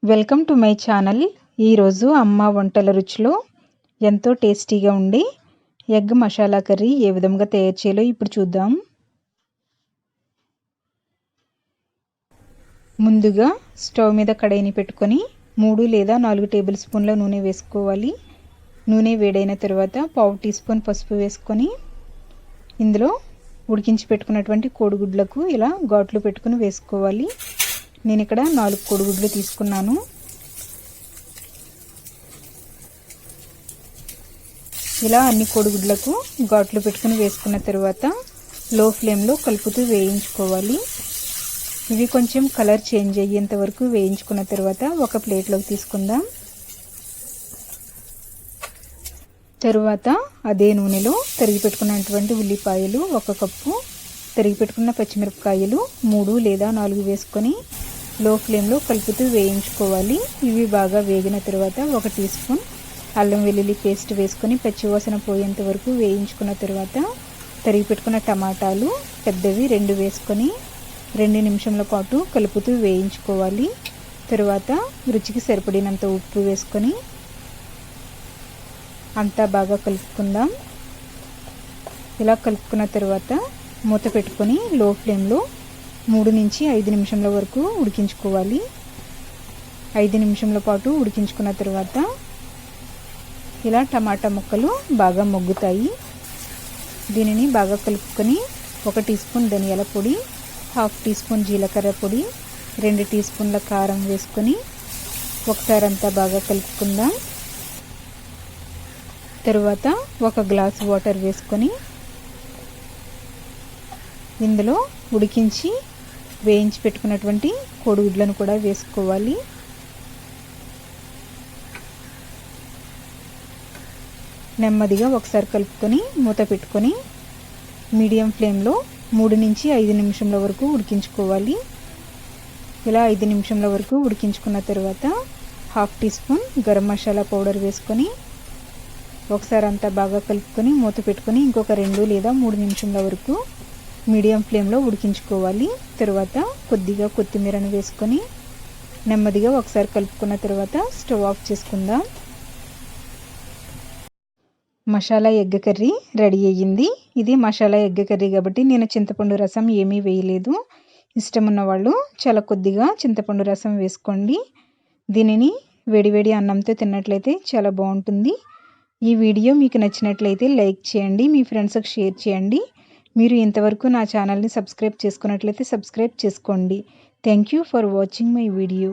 Welcome to my channel. ఈరోజు అమ్మ వంటల రుచిలో ఎంతో టేస్టీగా ఉండే ఎగ్ మసాలా కర్రీ ఏ విధంగా తయారు చేయాలో ఇప్పుడు చూద్దాం. ముందుగా స్టవ్ మీద కడాయిని పెట్టుకొని 3 లేదా 4 టేబుల్ స్పూన్ల నూనె వేసుకోవాలి. నూనె వేడైన తర్వాత 1/2 టీ స్పూన్ పసుపు వేసుకొని ఇందులో ఉడికించి పెట్టుకున్నటువంటి కోడిగుడ్లకు ఇలా ఘాట్లు పెట్టుకుని వేసుకోవాలి. నేను ఇక్కడ 4 కోడిగుడ్లు తీసుకున్నాను. ఇలా అన్ని కోడిగుడ్లకు ఘాట్లు పెట్టుకుని వేసుకున్న తర్వాత లో ఫ్లేమ్లో కలుపుతూ వేయించుకోవాలి. ఇవి కొంచెం కలర్ చేంజ్ అయ్యేంత వరకు వేయించుకున్న తర్వాత ఒక ప్లేట్లోకి తీసుకుందాం. తరువాత అదే నూనెలో తరిగి పెట్టుకున్నటువంటి ఉల్లిపాయలు 1 కప్పు, తరిగి పెట్టుకున్న పచ్చిమిరపకాయలు 3 లేదా 4 వేసుకొని లో ఫ్లేమ్లో కలుపుతూ వేయించుకోవాలి. ఇవి బాగా వేగిన తర్వాత 1 టీ స్పూన్ అల్లం వెల్లుల్లి పేస్ట్ వేసుకొని పచ్చివాసన పోయేంత వరకు వేయించుకున్న తర్వాత తరిగి పెట్టుకున్న టమాటాలు పెద్దవి 2 వేసుకొని 2 నిమిషాల పాటు కలుపుతూ వేయించుకోవాలి. తరువాత రుచికి సరిపడినంత ఉప్పు వేసుకొని అంతా బాగా కలుపుకుందాం. ఇలా కలుపుకున్న తర్వాత మూత పెట్టుకొని లో ఫ్లేమ్లో 3 నుంచి 5 నిమిషాల వరకు ఉడికించుకోవాలి. 5 నిమిషాల పాటు ఉడికించుకున్న తర్వాత ఇలా టమాటా ముక్కలు బాగా మగ్గుతాయి. దీనిని బాగా కలుపుకొని 1 టీ స్పూన్ ధనియాల పొడి, 1/2 టీ స్పూన్ జీలకర్ర పొడి, 2 టీ స్పూన్ల కారం వేసుకొని ఒకసారి అంతా బాగా కలుపుకుందాం. తరువాత 1 గ్లాస్ వాటర్ వేసుకొని ఇందులో ఉడికించి వేయించి పెట్టుకున్నటువంటి కోడిగుడ్లను కూడా వేసుకోవాలి. నెమ్మదిగా ఒకసారి కలుపుకొని మూత పెట్టుకొని మీడియం ఫ్లేమ్లో 3 నుంచి 5 నిమిషాల వరకు ఉడికించుకోవాలి. ఇలా 5 నిమిషాల వరకు ఉడికించుకున్న తర్వాత 1/2 teaspoon garam masala powder వేసుకొని ఒకసారి అంతా బాగా కలుపుకొని మూత పెట్టుకొని ఇంకొక 2 లేదా 3 నిమిషాల వరకు మీడియం ఫ్లేమ్లో ఉడికించుకోవాలి. తర్వాత కొద్దిగా కొత్తిమీరను వేసుకొని నెమ్మదిగా ఒకసారి కలుపుకున్న తర్వాత స్టవ్ ఆఫ్ చేసుకుందాం. మసాలా ఎగ్ కర్రీ రెడీ అయ్యింది. ఇది మసాలా ఎగ్ కర్రీ కాబట్టి నేను చింతపండు రసం ఏమీ వేయలేదు. ఇష్టం ఉన్న వాళ్ళు చాలా కొద్దిగా చింతపండు రసం వేసుకోండి. దీనిని వేడివేడి అన్నంతో తిన్నట్లయితే చాలా బాగుంటుంది. ఈ వీడియో మీకు నచ్చినట్లయితే లైక్ చేయండి, మీ ఫ్రెండ్స్కి షేర్ చేయండి. మీరు ఇంతవరకు నా ఛానల్ని సబ్స్క్రైబ్ చేసుకున్నట్లయితే సబ్స్క్రైబ్ చేసుకోండి. Thank you for watching my video.